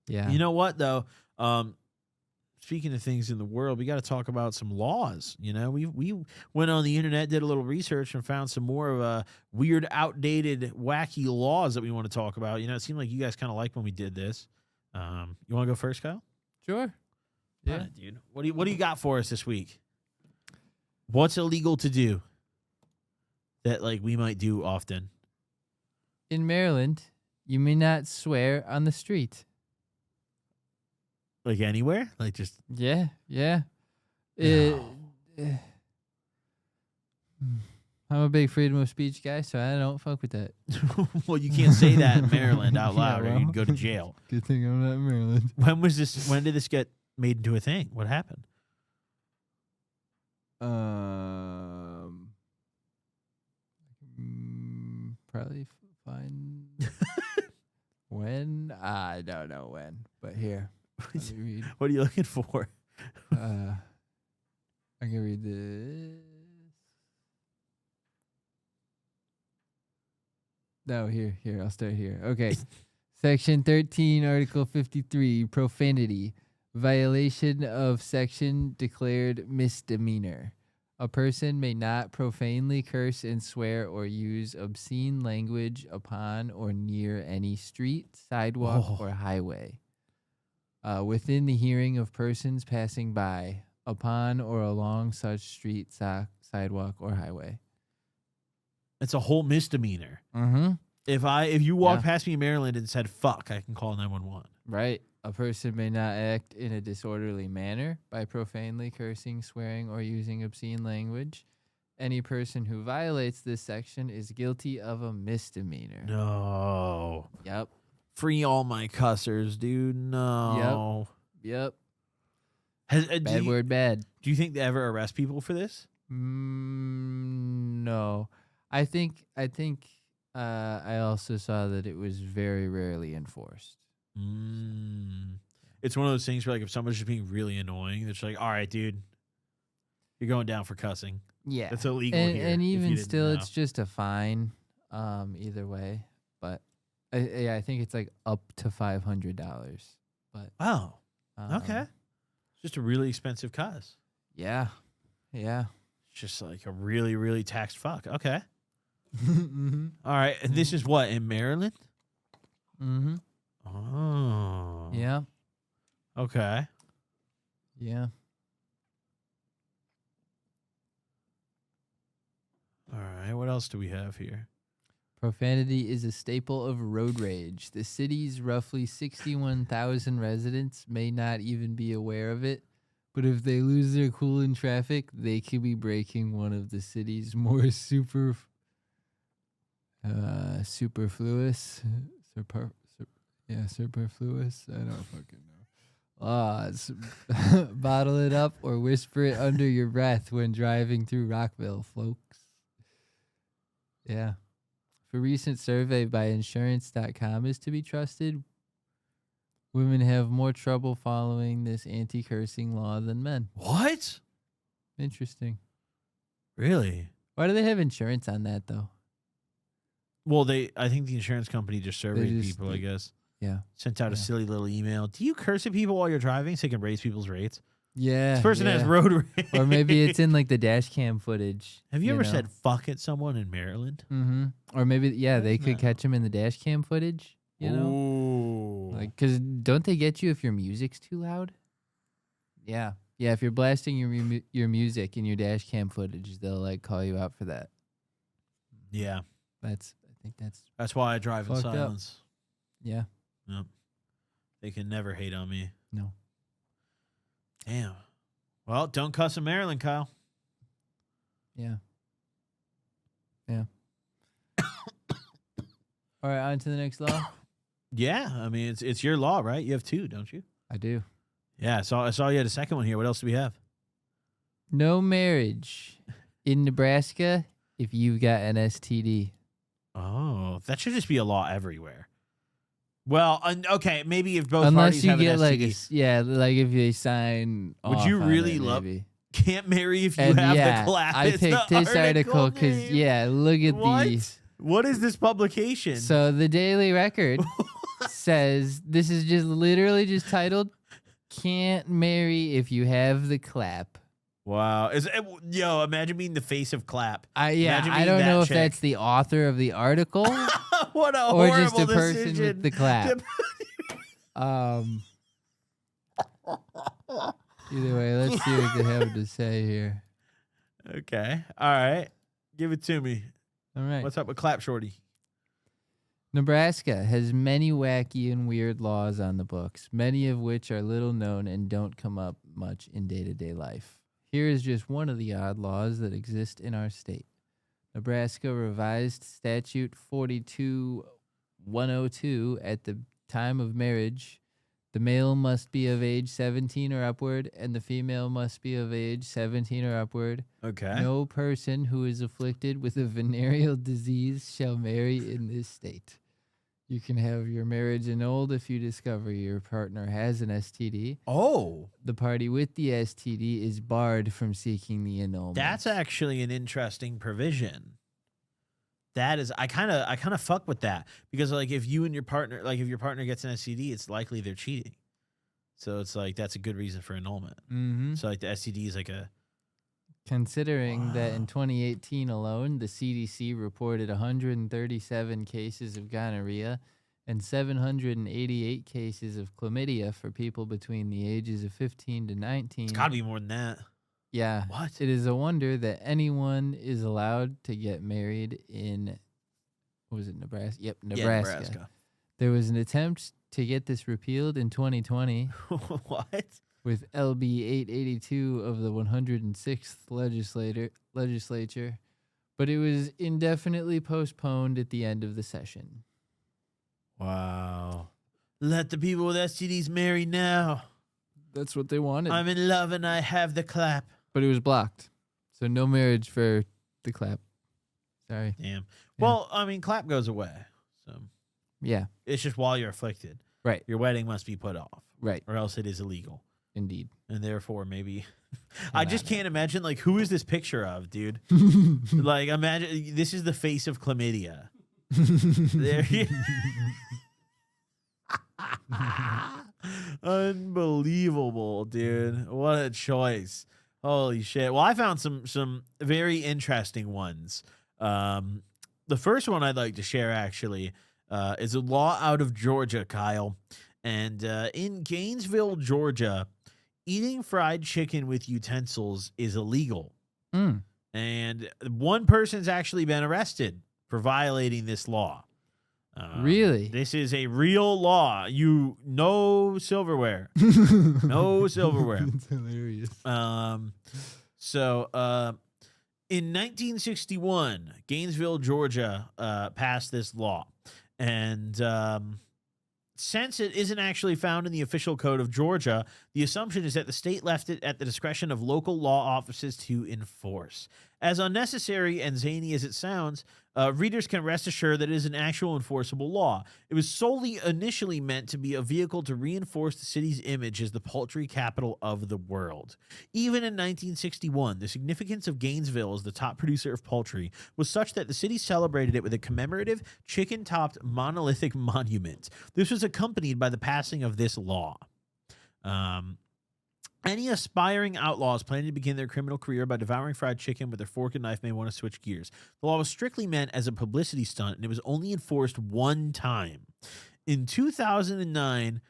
Yeah. You know what, though? Speaking of things in the world, we got to talk about some laws. You know, we went on the internet, did a little research, and found some more of weird, outdated, wacky laws that we want to talk about. You know, it seemed like you guys kind of liked when we did this. You want to go first, Kyle? Sure. Yeah, Right, dude. What do you got for us this week? What's illegal to do that like we might do often? In Maryland, you may not swear on the street. Like anywhere? Like just Yeah. No. I'm a big freedom of speech guy, so I don't fuck with that. well, you can't say that in Maryland out loud, Yeah, or you'd well. go to jail. Good thing I'm not in Maryland. When did this get made into a thing? What happened? Probably fine. When? I don't know when, but here. Let me read. What are you looking for? I can read this. No, here. I'll start here. Okay. Section 13, Article 53, profanity. Violation of section declared misdemeanor. A person may not profanely curse and swear or use obscene language upon or near any street, sidewalk, or highway. Within the hearing of persons passing by, upon or along such street, sidewalk, or highway. It's a whole misdemeanor. Mm-hmm. If you walk past me in Maryland and said fuck, I can call 911. Right. A person may not act in a disorderly manner by profanely cursing, swearing, or using obscene language. Any person who violates this section is guilty of a misdemeanor. No. Yep. Free all my cussers, dude. No. Yep. Bad word, bad. Do you think they ever arrest people for this? No. I think I also saw that it was very rarely enforced. It's one of those things where, like, if someone's just being really annoying, it's like, all right, dude, you're going down for cussing. Yeah. That's illegal here. And even still, know. it's just a fine either way. But, I think it's, like, up to $500. But okay. It's just a really expensive cuss. Yeah. It's just, like, a really, really taxed fuck. Okay. Mm-hmm. All right. And this is what, in Maryland? Mm-hmm. Oh. Yeah. Okay. Yeah. All right. What else do we have here? Profanity is a staple of road rage. The city's roughly 61,000 residents may not even be aware of it, but if they lose their cool in traffic, they could be breaking one of the city's more superfluous. Superfluous. I don't fucking know. Bottle it up or whisper it under your breath when driving through Rockville, folks. Yeah. If a recent survey by insurance.com is to be trusted, women have more trouble following this anti-cursing law than men. What? Interesting. Really? Why do they have insurance on that, though? Well, I think the insurance company just surveyed people, I guess. Yeah. Sent out a silly little email. Do you curse at people while you're driving so you can raise people's rates? Yeah. This person has road rage. Or maybe it's in like the dash cam footage. Have you ever said fuck at someone in Maryland? Mm-hmm. Or maybe, they could catch him in the dash cam footage, you know? Ooh. Like, because don't they get you if your music's too loud? Yeah. Yeah, if you're blasting your music in your dash cam footage, they'll like call you out for that. Yeah. I think that's why I drive in silence. Yeah. Yep. They can never hate on me. No. Damn. Well, don't cuss in Maryland, Kyle. Yeah. Yeah. All right, on to the next law. Yeah, I mean it's your law, right? You have two, don't you? I do. Yeah, I saw you had a second one here. What else do we have? No marriage in Nebraska if you've got an STD. Oh, that should just be a law everywhere. Well, okay, maybe if both unless parties you have get an like STD. like if they sign. Would you really love? Can't marry if you have the clap. I picked this article because look at what is this publication? So the Daily Record says this is just literally just titled "Can't Marry If You Have the Clap." Wow. Yo, imagine being the face of Clap. Yeah, Imagine I being don't that know if chick. that's the author of the article What a or horrible just a person decision. with the clap. Either way, let's see what they have to say here. Okay. All right. Give it to me. All right. What's up with Clap Shorty? Nebraska has many wacky and weird laws on the books, many of which are little known and don't come up much in day-to-day life. Here is just one of the odd laws that exist in our state. Nebraska revised Statute 42102 at the time of marriage. The male must be of age 17 or upward, and the female must be of age 17 or upward. Okay. No person who is afflicted with a venereal disease shall marry in this state. You can have your marriage annulled if you discover your partner has an STD. Oh. The party with the STD is barred from seeking the annulment. That's actually an interesting provision. That is, I kind of fuck with that because like if you and your partner, like if your partner gets an STD, it's likely they're cheating. So it's like that's a good reason for annulment. Mm-hmm. So like the STD is like a. Considering that in 2018 alone, the CDC reported 137 cases of gonorrhea and 788 cases of chlamydia for people between the ages of 15 to 19. It's got to be more than that. Yeah. What? It is a wonder that anyone is allowed to get married in, what was it, Nebraska? Yep, Nebraska. Yeah, Nebraska. There was an attempt to get this repealed in 2020. What? With LB 882 of the 106th legislature, but it was indefinitely postponed at the end of the session. Wow. Let the people with STDs marry now. That's what they wanted. I'm in love and I have the clap. But it was blocked. So no marriage for the clap. Sorry. Damn. Yeah. Well, I mean, clap goes away. So Yeah. it's just while you're afflicted. Right. Your wedding must be put off. Right. Or else it is illegal. Indeed. And therefore, maybe I just can't imagine. Like, who is this picture of, dude? Like, imagine this is the face of chlamydia. There you Unbelievable, dude. What a choice. Holy shit. Well, I found some very interesting ones. The first one I'd like to share actually is a law out of Georgia, Kyle. And in Gainesville, Georgia, eating fried chicken with utensils is illegal. Mm. And one person's actually been arrested for violating this law. Really? This is a real law. No silverware. No silverware. That's hilarious. So in 1961, Gainesville, Georgia, passed this law. And since it isn't actually found in the official code of Georgia, the assumption is that the state left it at the discretion of local law offices to enforce. As unnecessary and zany as it sounds, readers can rest assured that it is an actual enforceable law. It was solely initially meant to be a vehicle to reinforce the city's image as the poultry capital of the world. Even in 1961, the significance of Gainesville as the top producer of poultry was such that the city celebrated it with a commemorative chicken-topped monolithic monument. This was accompanied by the passing of this law. Any aspiring outlaws planning to begin their criminal career by devouring fried chicken with their fork and knife may want to switch gears. The law was strictly meant as a publicity stunt, and it was only enforced one time. In 2009,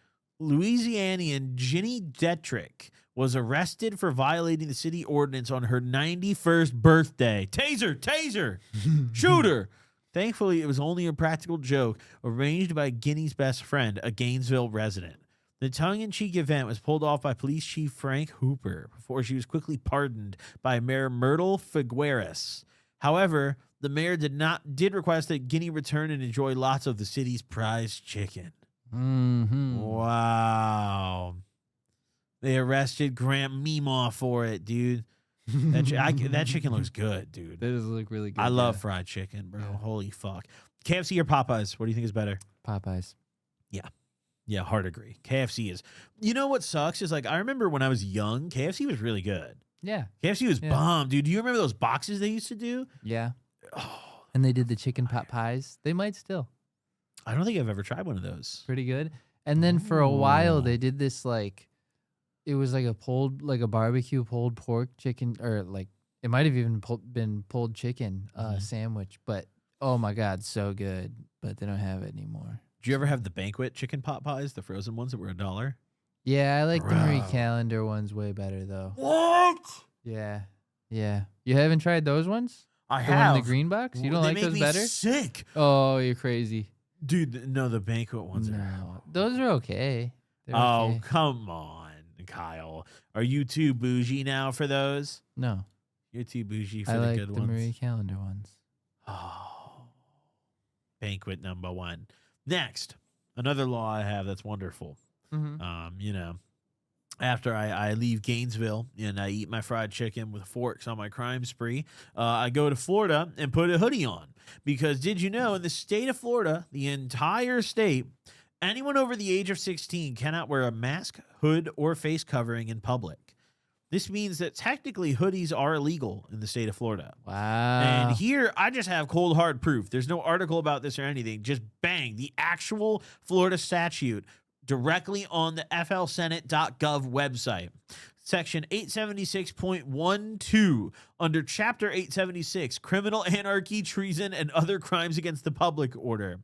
Louisianian Ginny Detrick was arrested for violating the city ordinance on her 91st birthday. Taser! Shoot her! Thankfully, it was only a practical joke arranged by Ginny's best friend, a Gainesville resident. The tongue-in-cheek event was pulled off by Police Chief Frank Hooper before she was quickly pardoned by Mayor Myrtle Figueres. However, the mayor did request that Guinea return and enjoy lots of the city's prized chicken. Mm-hmm. Wow. They arrested Grant Meemaw for it, dude. That chicken looks good, dude. That does look really good. I love fried chicken, bro. Yeah. Holy fuck. KFC or Popeyes? What do you think is better? Popeyes. Yeah, hard agree. KFC is. You know what sucks is like I remember when I was young, KFC was really good. Yeah. KFC was Yeah. bomb, dude. Do you remember those boxes they used to do? Yeah. Oh, And they did the chicken pot pies. They might still. I don't think I've ever tried one of those. Pretty good. And then for a while Oh. they did this like, it was like a barbecue pulled pork chicken, or like it might have even been pulled chicken sandwich. But oh my god, so good. But they don't have it anymore. Do you ever have the banquet chicken pot pies, the frozen ones that were $1? Yeah, I like the Marie Bro. Calendar ones way better though. What? Yeah, yeah. You haven't tried those ones? I The one have. in the green box? You don't They like make those me better? sick. Oh, you're crazy. Dude, no, the banquet ones are. No, those are okay. They're Oh, okay. come on, Kyle. Are you too bougie now for those? No, You're too bougie for I the like good the ones. Marie Calendar ones. Oh, banquet number 1. Next, another law I have that's wonderful. Mm-hmm. After I leave Gainesville and I eat my fried chicken with forks on my crime spree, I go to Florida and put a hoodie on. Because did you know in the state of Florida, the entire state, anyone over the age of 16 cannot wear a mask, hood, or face covering in public. This means that technically hoodies are illegal in the state of Florida. Wow. And here, I just have cold hard proof. There's no article about this or anything. Just bang, the actual Florida statute directly on the flsenate.gov website. Section 876.12 under Chapter 876, Criminal Anarchy, Treason, and Other Crimes Against the Public Order.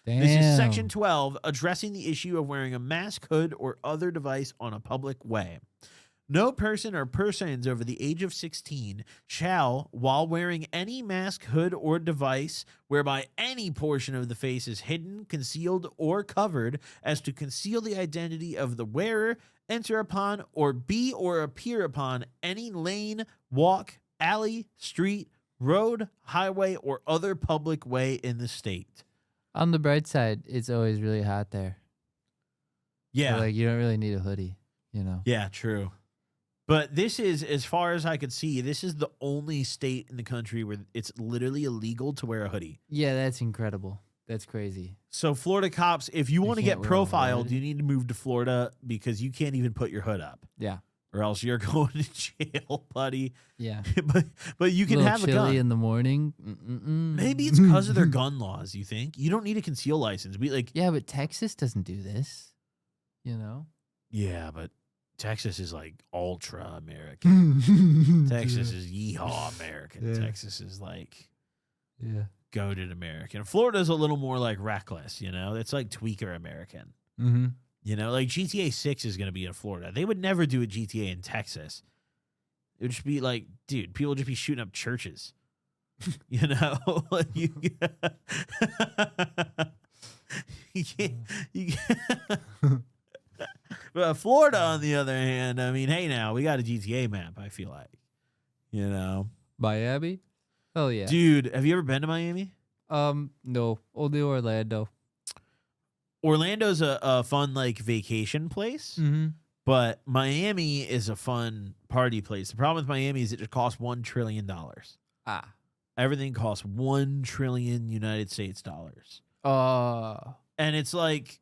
Damn. This is Section 12, addressing the issue of wearing a mask, hood, or other device on a public way. No person or persons over the age of 16 shall, while wearing any mask, hood, or device whereby any portion of the face is hidden, concealed, or covered as to conceal the identity of the wearer, enter upon, or be or appear upon any lane, walk, alley, street, road, highway, or other public way in the state. On the bright side, it's always really hot there. Yeah. So, like, you don't really need a hoodie, you know? Yeah, true. But this is, as far as I could see, this is the only state in the country where it's literally illegal to wear a hoodie. Yeah, that's incredible. That's crazy. So Florida cops, if you want to can't get wear a profiled, hood? you need to move to Florida because you can't even put your hood up, Yeah. or else you're going to jail, buddy. Yeah. but you can Little have a chilly gun. in the morning. Maybe it's because of their gun laws. You think you don't need a conceal license? Yeah, but Texas doesn't do this. You know? Yeah, but Texas is like ultra American. Texas is yeehaw American. Yeah. Texas is like Yeah. goated American. Florida's a little more like reckless, you know? It's like tweaker American. Mm-hmm. You know, like GTA 6 is going to be in Florida. They would never do a GTA in Texas. It would just be like, dude, people would just be shooting up churches. You know? Like you can't. But Florida, on the other hand, I mean, hey, now we got a GTA map. I feel like, you know, Miami? Oh yeah. dude, have you ever been to Miami? No, only Orlando. Orlando's a fun like vacation place, Mm-hmm. but Miami is a fun party place. The problem with Miami is it costs $1 trillion. Ah. Everything costs $1 trillion United States dollars, and it's like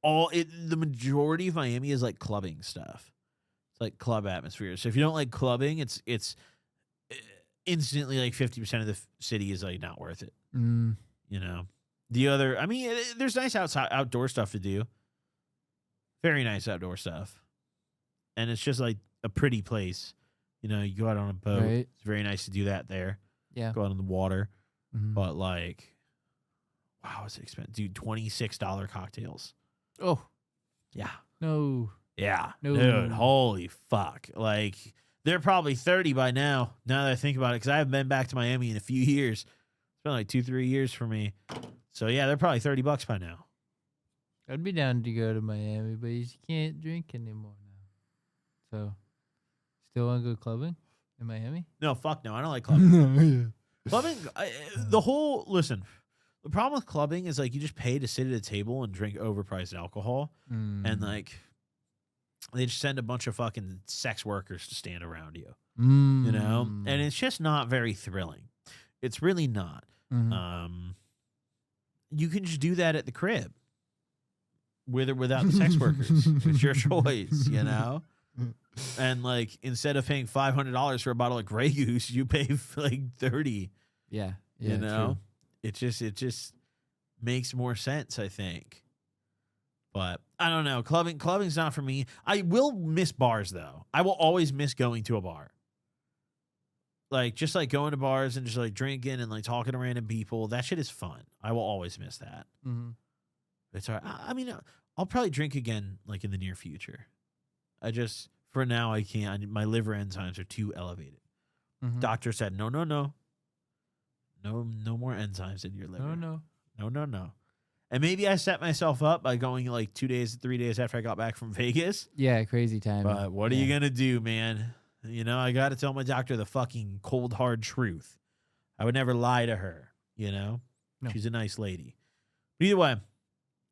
the majority of Miami is like clubbing stuff. It's like club atmosphere. So if you don't like clubbing, it's instantly like 50% of the city is like not worth it. Mm. You know, the other, I mean, there's nice outdoor stuff to do. Very nice outdoor stuff. And it's just like a pretty place. You know, you go out on a boat. Right. It's very nice to do that there. Yeah. Go out on the water. Mhm. But like, wow, it's expensive. Dude, $26 cocktails. Oh Yeah. no. Yeah. No. Dude, holy fuck. Like, they're probably 30 by now that I think about it, because I haven't been back to Miami in a few years. It's been like 2-3 years for me. So, yeah, they're probably $30 by now. I'd be down to go to Miami, but you can't drink anymore now. So, still want to go clubbing in Miami? No, fuck no. I don't like clubbing. No, yeah. Clubbing, listen, the problem with clubbing is like you just pay to sit at a table and drink overpriced alcohol. And like, they just send a bunch of fucking sex workers to stand around you, you know? And it's just not very thrilling. It's really not. Mhm. You can just do that at the crib with or without the sex workers. It's your choice, you know? And like, instead of paying $500 for a bottle of Grey Goose, you pay like $30, Yeah. you know? True. It's just makes more sense, I think. But I don't know. Clubbing's not for me. I will miss bars though. I will always miss going to a bar. Like just like going to bars and just like drinking and like talking to random people. That shit is fun. I will always miss that. Mm-hmm. It's all right. I mean, I'll probably drink again like in the near future. For now I can't. My liver enzymes are too elevated. Mm-hmm. Doctor said no more enzymes in your liver. No. And maybe I set myself up by going like 2 days, 3 days after I got back from Vegas. Yeah, crazy time. But what are you going to do, man? You know, I got to tell my doctor the fucking cold, hard truth. I would never lie to her, you know? No. She's a nice lady. But either way,